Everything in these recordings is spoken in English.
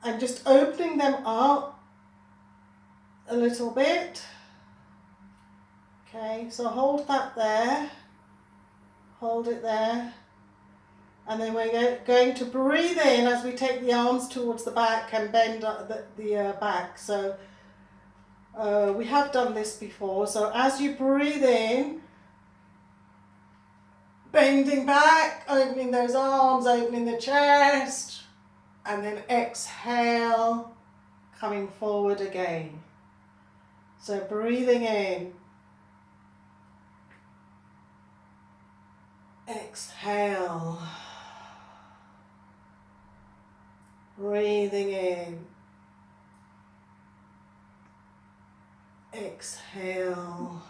and just opening them up a little bit. Okay, so hold that there, hold it there, and then we're going to breathe in as we take the arms towards the back and bend the back. So we have done this before, so as you breathe in, bending back, opening those arms, opening the chest, and then exhale, coming forward again. So breathing in, exhale, breathing in, exhale,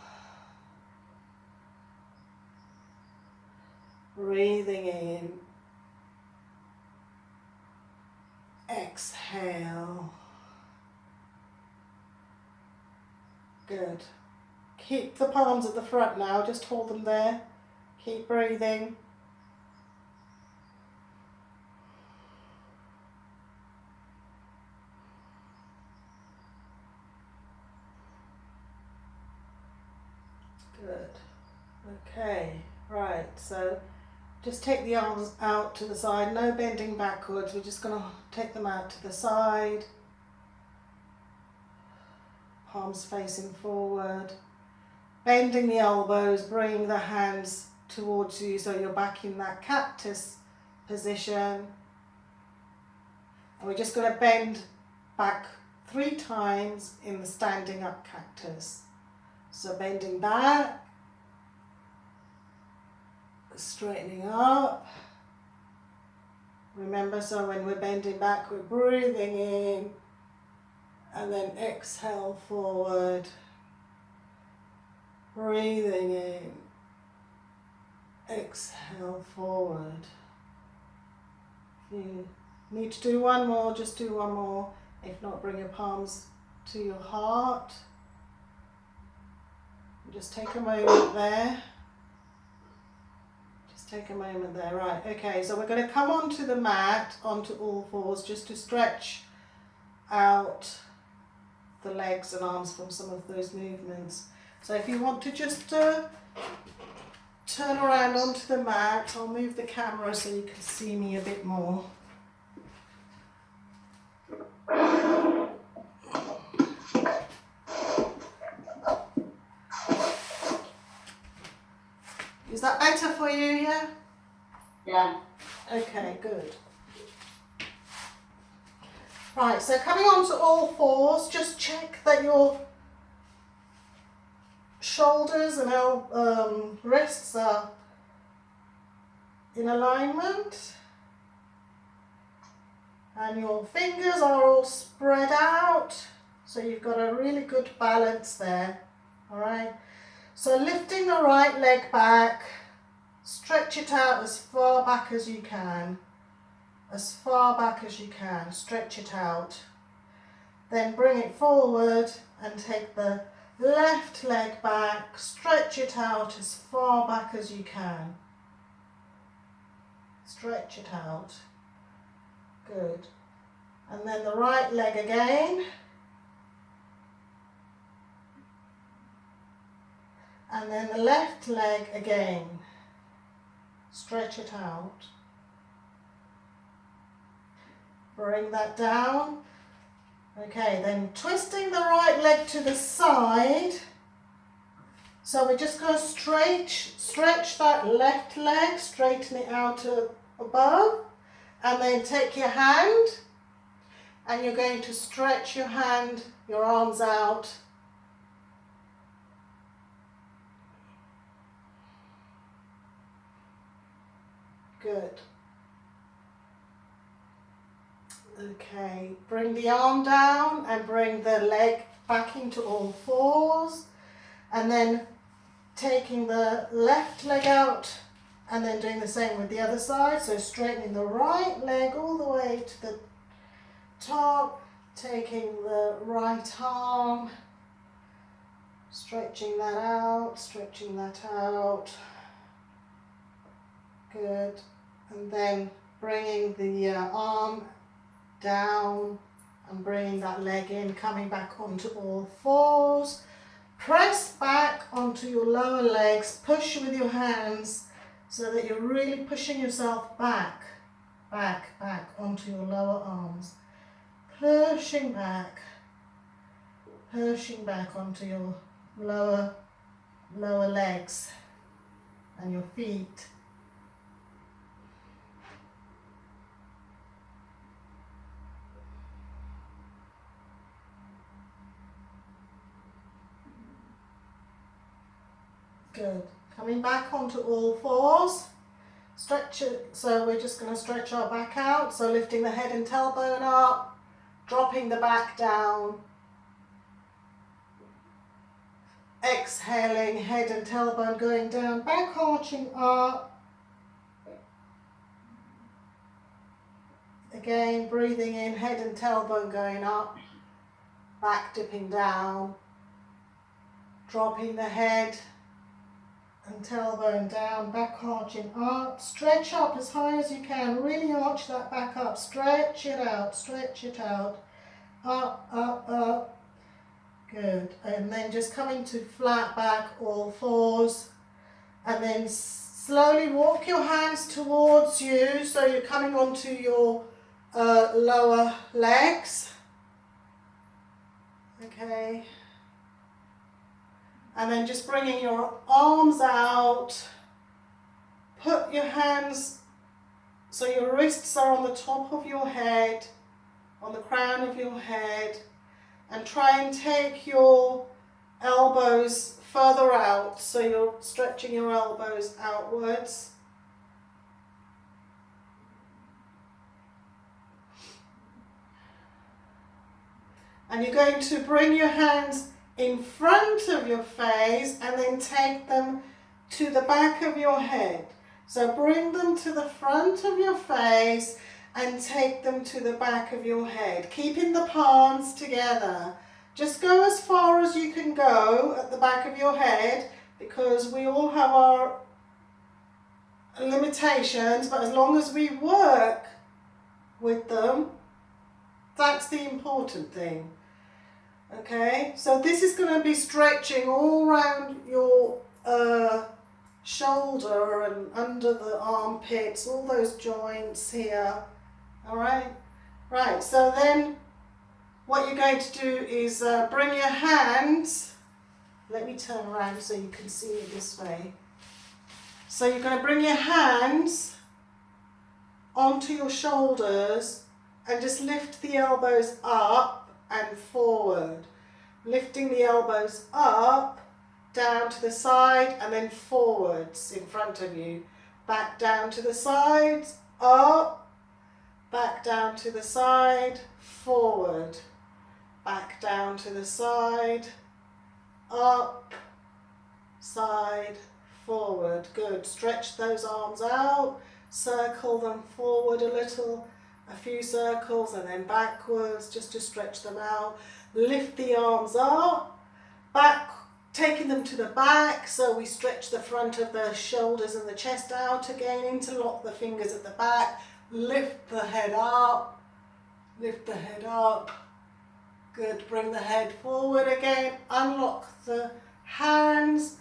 breathing in, exhale. Good. Keep the palms at the front now, just hold them there. Keep breathing. Good. Okay, right, so just take the arms out to the side, no bending backwards, we're just going to take them out to the side. Palms facing forward. Bending the elbows, bringing the hands towards you so you're back in that cactus position. And we're just going to bend back 3 times in the standing up cactus. So bending back, straightening up. Remember, so when we're bending back, we're breathing in and then exhale forward. Breathing in, exhale forward. If you need to do one more, just do one more. If not, bring your palms to your heart. Just take a moment there. Just take a moment there. Right, okay, so we're going to come onto the mat, onto all fours, just to stretch out the legs and arms from some of those movements. So if you want to just turn around onto the mat, I'll move the camera so you can see me a bit more. Is that better for you, yeah? Yeah. Okay, good. Right, so coming onto all fours, just check that your shoulders and wrists are in alignment. And your fingers are all spread out, so you've got a really good balance there, all right? So lifting the right leg back, stretch it out as far back as you can, stretch it out. Then bring it forward and take the left leg back, stretch it out as far back as you can. Stretch it out. Good. And then the right leg again. And then the left leg again. Stretch it out. Bring that down. Okay, then twisting the right leg to the side. So we're just going to stretch that left leg, straighten it out above. And then take your hand and you're going to stretch your hand, your arms out. Good. Okay, bring the arm down and bring the leg back into all fours. And then taking the left leg out and then doing the same with the other side. So straightening the right leg all the way to the top, taking the right arm, stretching that out, Good. And then bringing the arm down, and bringing that leg in, coming back onto all fours. Press back onto your lower legs, push with your hands so that you're really pushing yourself back onto your lower arms. Pushing back onto your lower legs and your feet. Good. Coming back onto all fours. Stretch it. So we're just going to stretch our back out. So lifting the head and tailbone up, dropping the back down. Exhaling, head and tailbone going down, back arching up. Again, breathing in, head and tailbone going up, back dipping down, dropping the head and tailbone down, back arching up. Stretch up as high as you can, really arch that back up, stretch it out, up, up, up. Good. And then just coming to flat back, all fours, and then slowly walk your hands towards you so you're coming onto your lower legs. Okay. And then just bringing your arms out. Put your hands so your wrists are on the top of your head, on the crown of your head. And try and take your elbows further out, so you're stretching your elbows outwards. And you're going to bring your hands in front of your face and then take them to the back of your head. So bring them to the front of your face and take them to the back of your head, keeping the palms together. Just go as far as you can go at the back of your head, because we all have our limitations, but as long as we work with them, that's the important thing. Okay, so this is going to be stretching all around your shoulder and under the armpits, all those joints here. All right, right, so then what you're going to do is bring your hands, let me turn around so you can see it this way. So you're going to bring your hands onto your shoulders and just lift the elbows up and forward. Lifting the elbows up, down to the side and then forwards in front of you. Back down to the sides, up. Back down to the side, forward, back down to the side, up, side, forward. Good. Stretch those arms out, circle them forward a little, a few circles, and then backwards just to stretch them out. Lift the arms up, back, taking them to the back, so we stretch the front of the shoulders and the chest out again, interlock the fingers at the back. Lift the head up, lift the head up. Good, bring the head forward again, unlock the hands,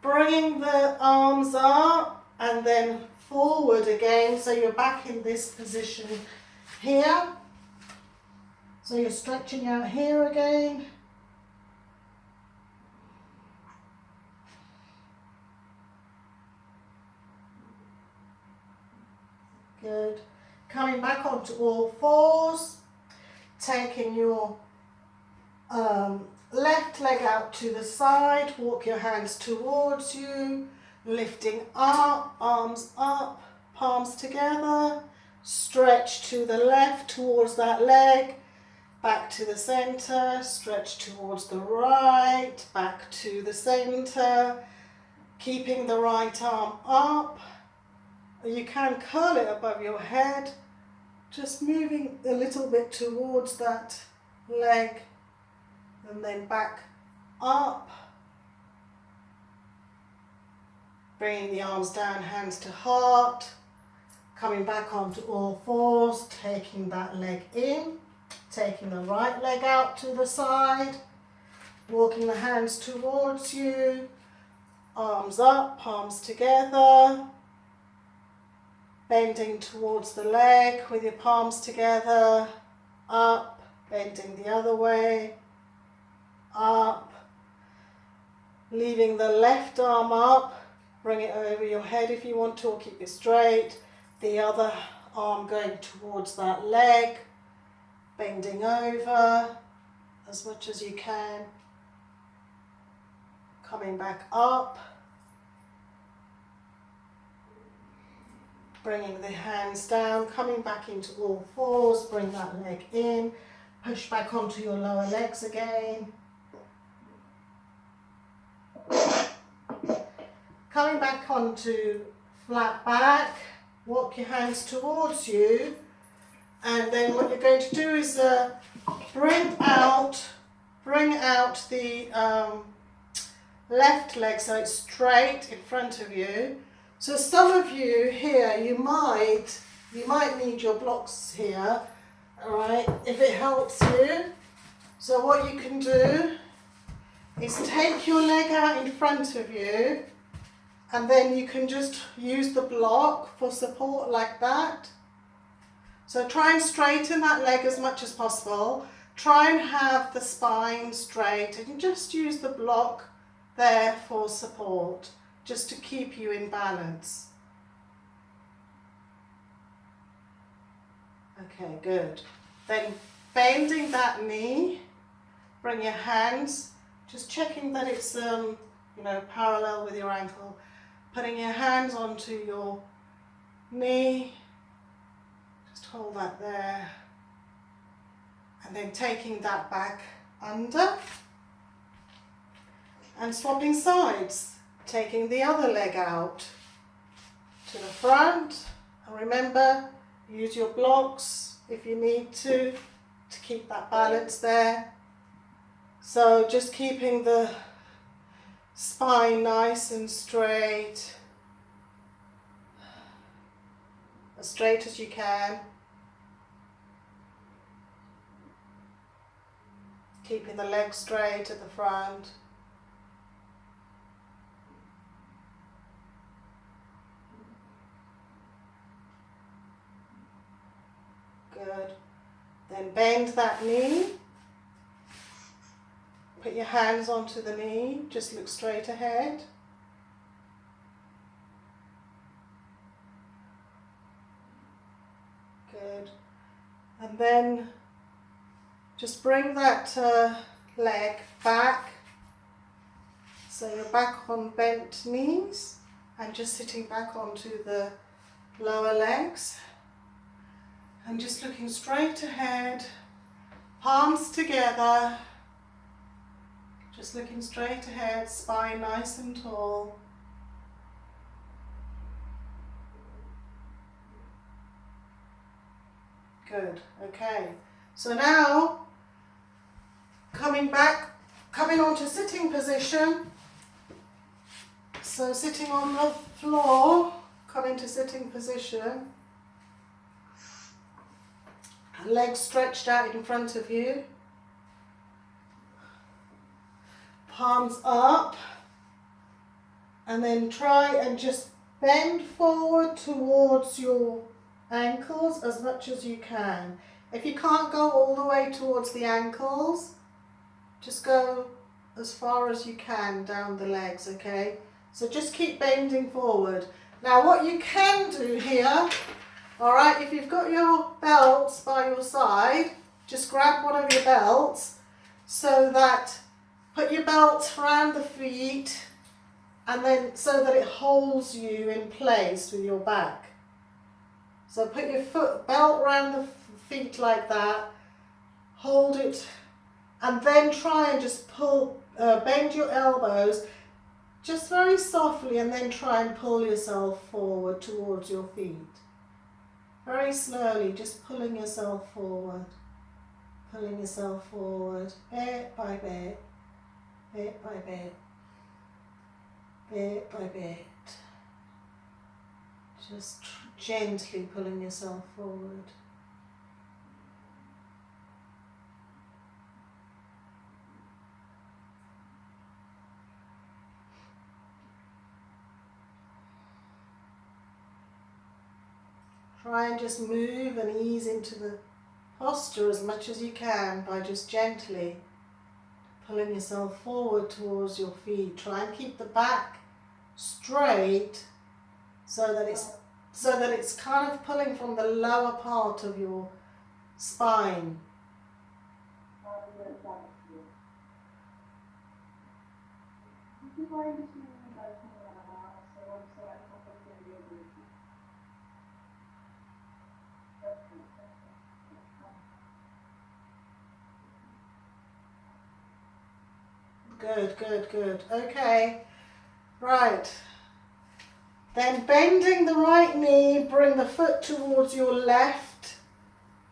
bringing the arms up and then forward again, so you're back in this position here. So you're stretching out here again. Good. Coming back onto all fours, taking your left leg out to the side, walk your hands towards you, lifting up, arms up, palms together, stretch to the left towards that leg, back to the center, stretch towards the right, back to the center, keeping the right arm up. You can curl it above your head, just moving a little bit towards that leg and then back up. Bringing the arms down, hands to heart. Coming back onto all fours, taking that leg in, taking the right leg out to the side, walking the hands towards you, arms up, palms together, bending towards the leg with your palms together, up, bending the other way, up, leaving the left arm up, bring it over your head if you want to, or keep it straight, the other arm going towards that leg, bending over as much as you can, coming back up, bringing the hands down, coming back into all fours, bring that leg in, push back onto your lower legs again, coming back onto flat back, walk your hands towards you, and then what you're going to do is bring out the left leg so it's straight in front of you. So some of you here, you might need your blocks here, all right, if it helps you. So what you can do is take your leg out in front of you, and then you can just use the block for support like that. So try and straighten that leg as much as possible. Try and have the spine straight and just use the block there for support, just to keep you in balance. Okay, good. Then bending that knee, bring your hands, just checking that it's parallel with your ankle. Putting your hands onto your knee, just hold that there, and then taking that back under and swapping sides, taking the other leg out to the front, and remember, use your blocks if you need to keep that balance there. So just keeping the spine nice and straight, as straight as you can. Keeping the legs straight at the front. Good. Then bend that knee. Put your hands onto the knee, just look straight ahead. Good. And then just bring that leg back. So you're back on bent knees and just sitting back onto the lower legs. And just looking straight ahead, palms together. Just looking straight ahead, spine nice and tall. Good, okay. So now, coming onto sitting position. So sitting on the floor, come into sitting position. Legs stretched out in front of you. Palms up, and then try and just bend forward towards your ankles as much as you can. If you can't go all the way towards the ankles, just go as far as you can down the legs, okay? So just keep bending forward. Now what you can do here, all right, if you've got your belts by your side, just grab one of your belts so that put your belt around the feet, and then so that it holds you in place with your back. So put your belt around the feet like that, hold it, and then try and just bend your elbows just very softly, and then try and pull yourself forward towards your feet. Very slowly, just pulling yourself forward, bit by bit. Bit by bit, bit by bit. Just gently pulling yourself forward. Try and just move and ease into the posture as much as you can by just gently pulling yourself forward towards your feet. Try and keep the back straight so that it's kind of pulling from the lower part of your spine. Good, good, good. Okay, right. Then bending the right knee, bring the foot towards your left,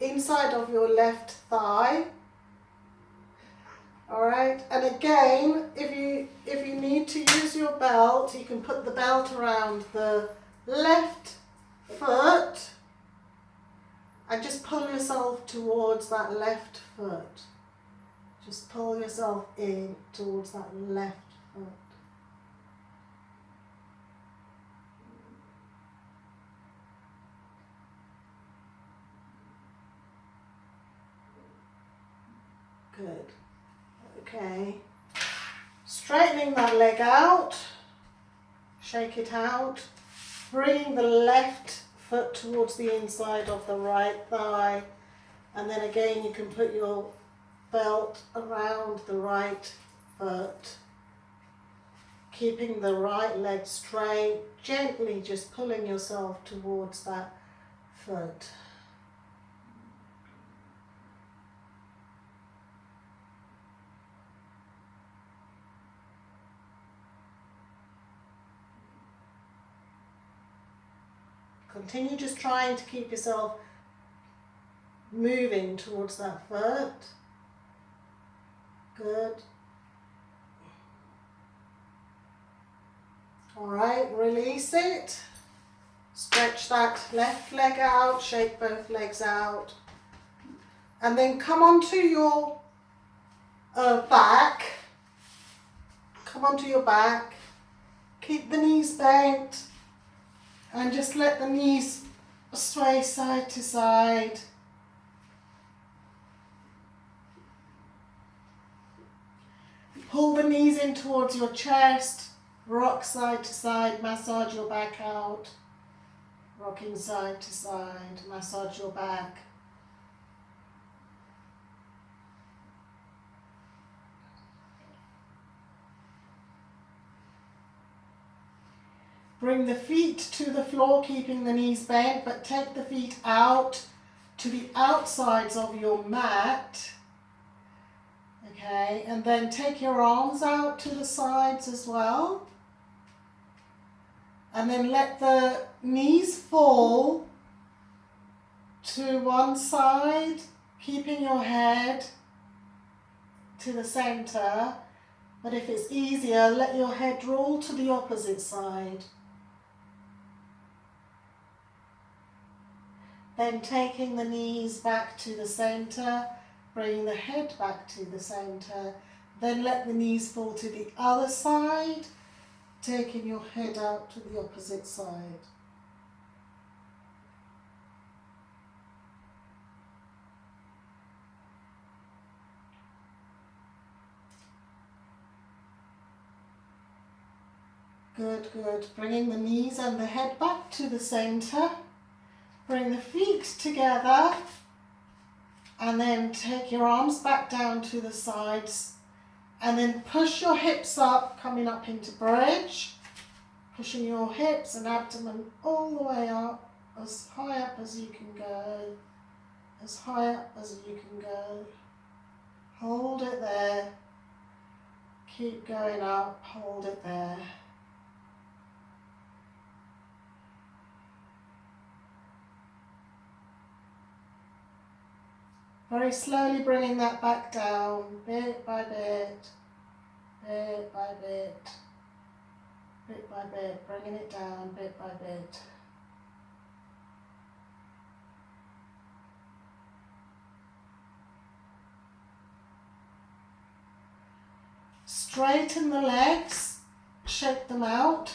inside of your left thigh. All right, and again, if you need to use your belt, you can put the belt around the left foot and just pull yourself towards that left foot. Just pull yourself in towards that left foot. Good. Okay. Straightening that leg out. Shake it out. Bring the left foot towards the inside of the right thigh. And then again you can put your belt around the right foot. Keeping the right leg straight. Gently just pulling yourself towards that foot. Continue just trying to keep yourself moving towards that foot. Good. Alright, release it. Stretch that left leg out, shake both legs out. And then come onto your back. Come onto your back. Keep the knees bent. And just let the knees sway side to side. Pull the knees in towards your chest. Rock side to side. Massage your back out. Rocking side to side. Massage your back. Bring the feet to the floor, keeping the knees bent, but take the feet out to the outsides of your mat. Okay, and then take your arms out to the sides as well. And then let the knees fall to one side, keeping your head to the center. But if it's easier, let your head roll to the opposite side. Then taking the knees back to the center, bringing the head back to the center. Then let the knees fall to the other side, taking your head out to the opposite side. Good, good. Bringing the knees and the head back to the center. Bring the feet together and then take your arms back down to the sides and then push your hips up, coming up into bridge, pushing your hips and abdomen all the way up, as high up as you can go, as high up as you can go. Hold it there, keep going up, hold it there. Very slowly bringing that back down, bit by bit, bit by bit, bit by bit, bringing it down bit by bit. straighten the legs, shake them out.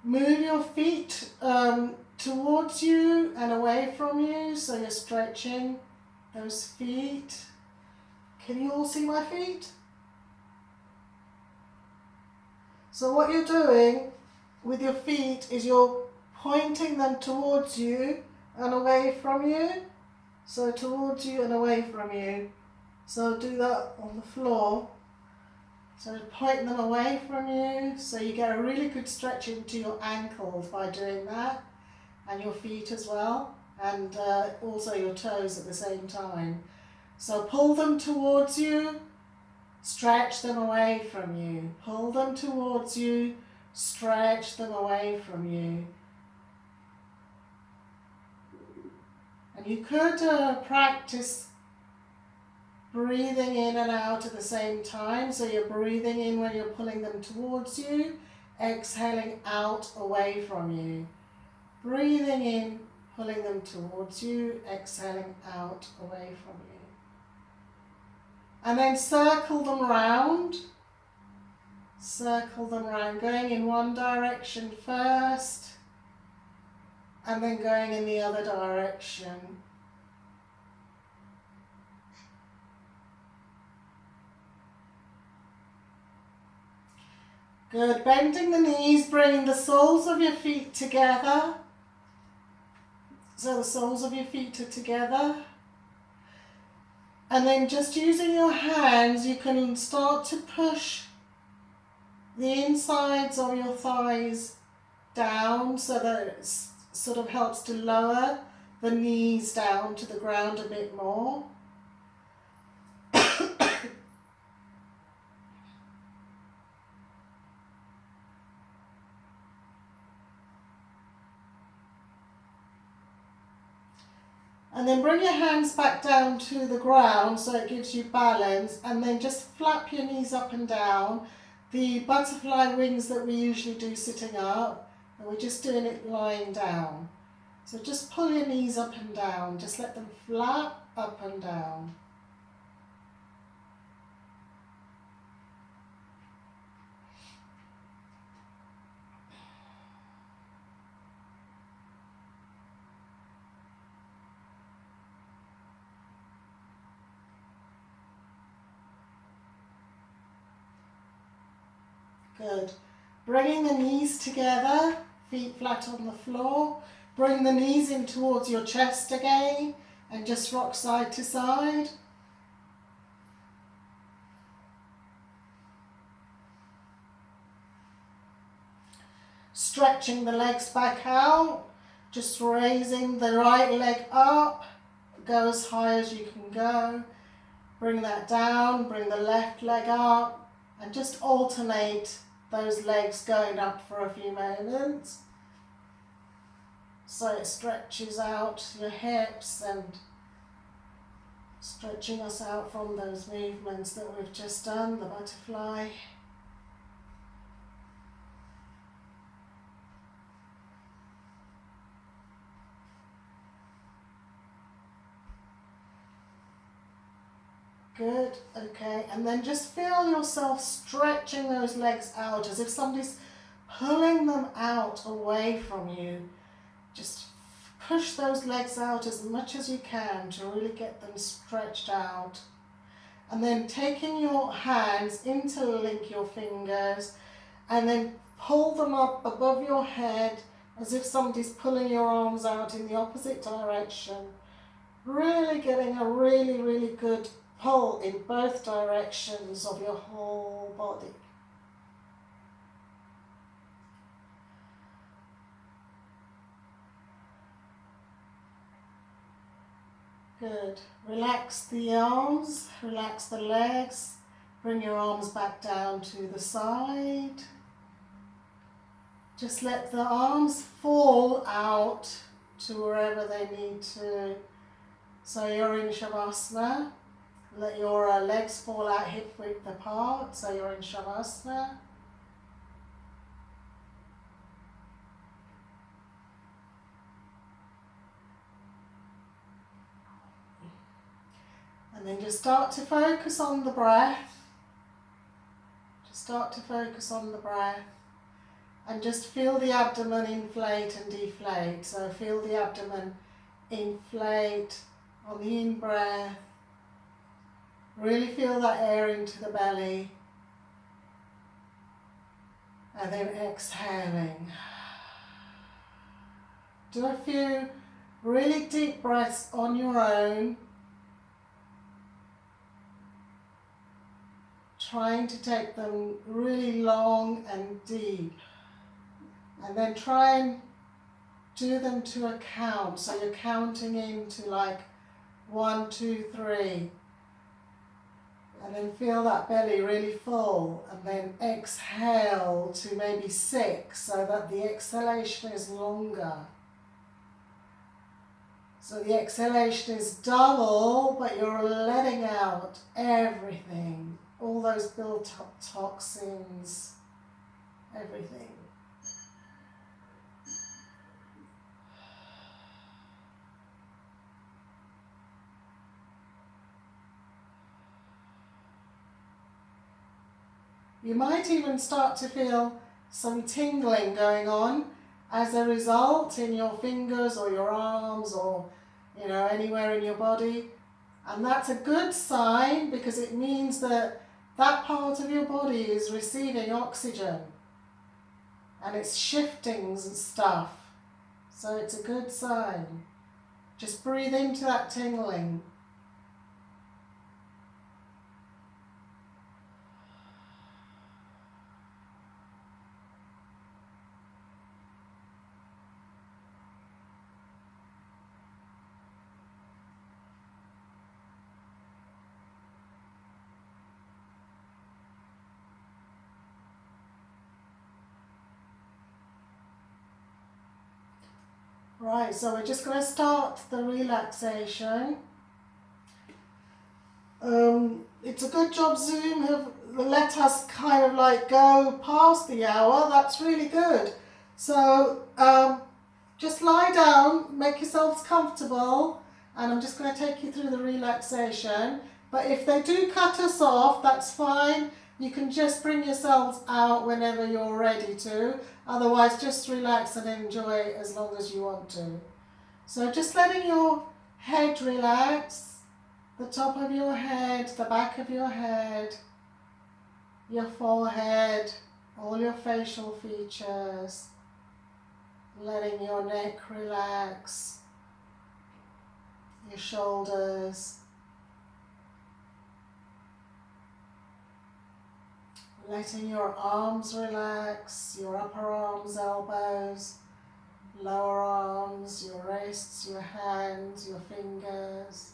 Move your feet towards you and away from you, so you're stretching those feet. Can you all see my feet? So what you're doing with your feet is you're pointing them towards you and away from you. So towards you and away from you. So do that on the floor. So point them away from you, so you get a really good stretch into your ankles by doing that, and your feet as well, and also your toes at the same time. So pull them towards you, stretch them away from you. Pull them towards you, stretch them away from you. And you could practice breathing in and out at the same time. So you're breathing in when you're pulling them towards you, exhaling out away from you. Breathing in, pulling them towards you, exhaling out away from you. And then circle them round. Circle them round, going in one direction first, and then going in the other direction. Good, bending the knees, bringing the soles of your feet together. So the soles of your feet are together. And then just using your hands, you can start to push the insides of your thighs down so that it sort of helps to lower the knees down to the ground a bit more. And then bring your hands back down to the ground so it gives you balance, and then just flap your knees up and down. The butterfly wings that we usually do sitting up, and we're just doing it lying down. So just pull your knees up and down, just let them flap up and down. Good. Bringing the knees together, feet flat on the floor. Bring the knees in towards your chest again and just rock side to side. Stretching the legs back out, just raising the right leg up, go as high as you can go. Bring that down, bring the left leg up, and just alternate those legs going up for a few moments. So it stretches out your hips and stretching us out from those movements that we've just done, the butterfly. Good, okay, and then just feel yourself stretching those legs out as if somebody's pulling them out away from you. Just push those legs out as much as you can to really get them stretched out. And then taking your hands, interlink your fingers, and then pull them up above your head as if somebody's pulling your arms out in the opposite direction. Really getting a really, really good pull in both directions of your whole body. Good. Relax the arms, relax the legs, bring your arms back down to the side. Just let the arms fall out to wherever they need to. So you're in Shavasana. Let your legs fall out hip width apart, so you're in Shavasana. And then just start to focus on the breath. Just start to focus on the breath. And just feel the abdomen inflate and deflate. So feel the abdomen inflate on the in-breath. Really feel that air into the belly. And then exhaling. Do a few really deep breaths on your own. Trying to take them really long and deep. And then try and do them to a count. So you're counting into like 1, 2, 3. And then feel that belly really full. And then exhale to maybe 6 so that the exhalation is longer. So the exhalation is double, but you're letting out everything. All those built up toxins, everything. You might even start to feel some tingling going on as a result in your fingers or your arms or, you know, anywhere in your body. And that's a good sign because it means that that part of your body is receiving oxygen and it's shifting and stuff. So it's a good sign. Just breathe into that tingling. Right, so we're just going to start the relaxation. It's a good job Zoom have let us kind of like go past the hour. That's really good. So just lie down, make yourselves comfortable, and I'm just going to take you through the relaxation. But if they do cut us off, that's fine. You can just bring yourselves out whenever you're ready to. Otherwise, just relax and enjoy as long as you want to. So just letting your head relax, the top of your head, the back of your head, your forehead, all your facial features. Letting your neck relax, your shoulders. Letting your arms relax, your upper arms, elbows, lower arms, your wrists, your hands, your fingers.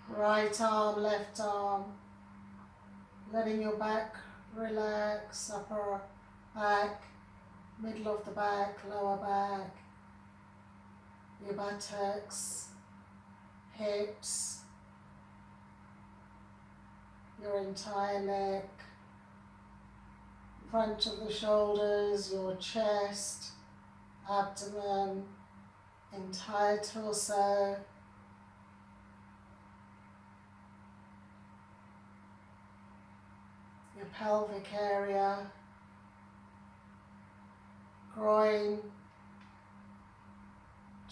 Right arm, left arm. Letting your back relax, upper back, middle of the back, lower back, your buttocks, hips, your entire neck, front of the shoulders, your chest, abdomen, entire torso, your pelvic area, groin,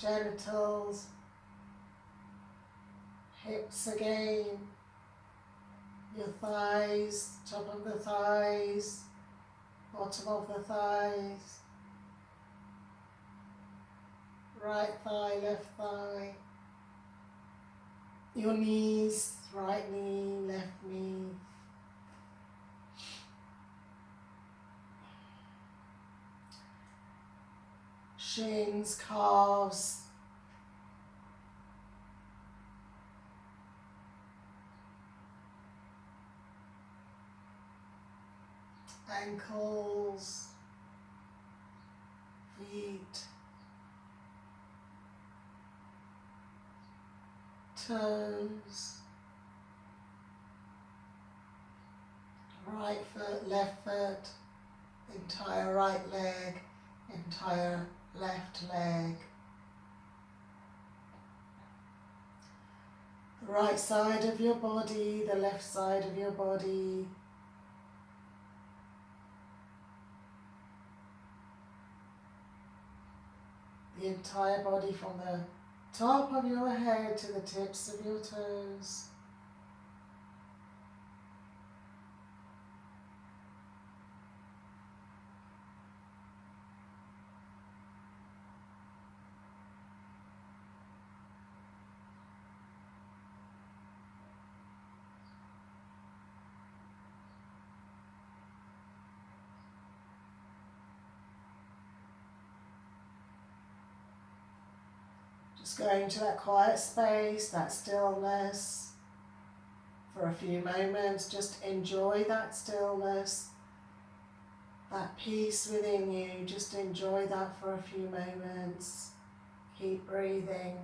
genitals, hips again, your thighs, top of the thighs, bottom of the thighs, right thigh, left thigh, your knees, right knee, left knee, shins, calves, ankles, feet, toes, right foot, left foot, entire right leg, entire left leg, The right side of your body, the left side of your body. The entire body from the top of your head to the tips of your toes. Just going to that quiet space, that stillness for a few moments. Just enjoy that stillness, that peace within you. Just enjoy that for a few moments. Keep breathing.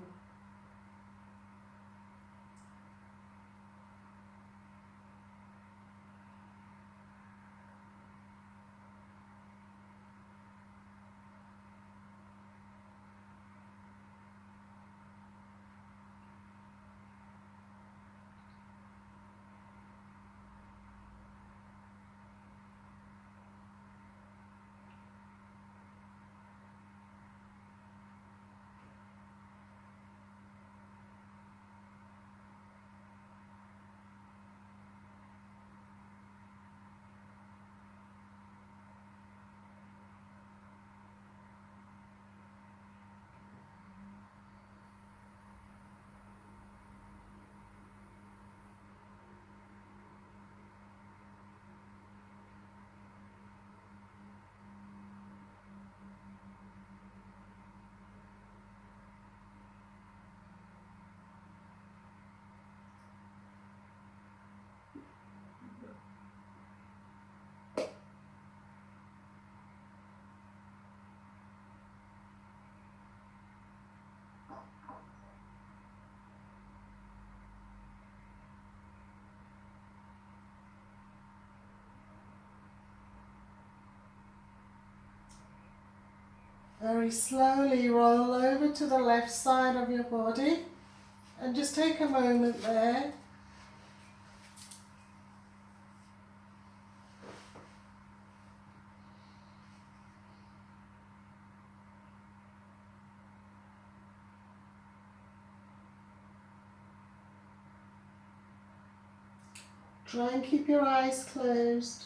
Very slowly roll over to the left side of your body and just take a moment there. Try and keep your eyes closed.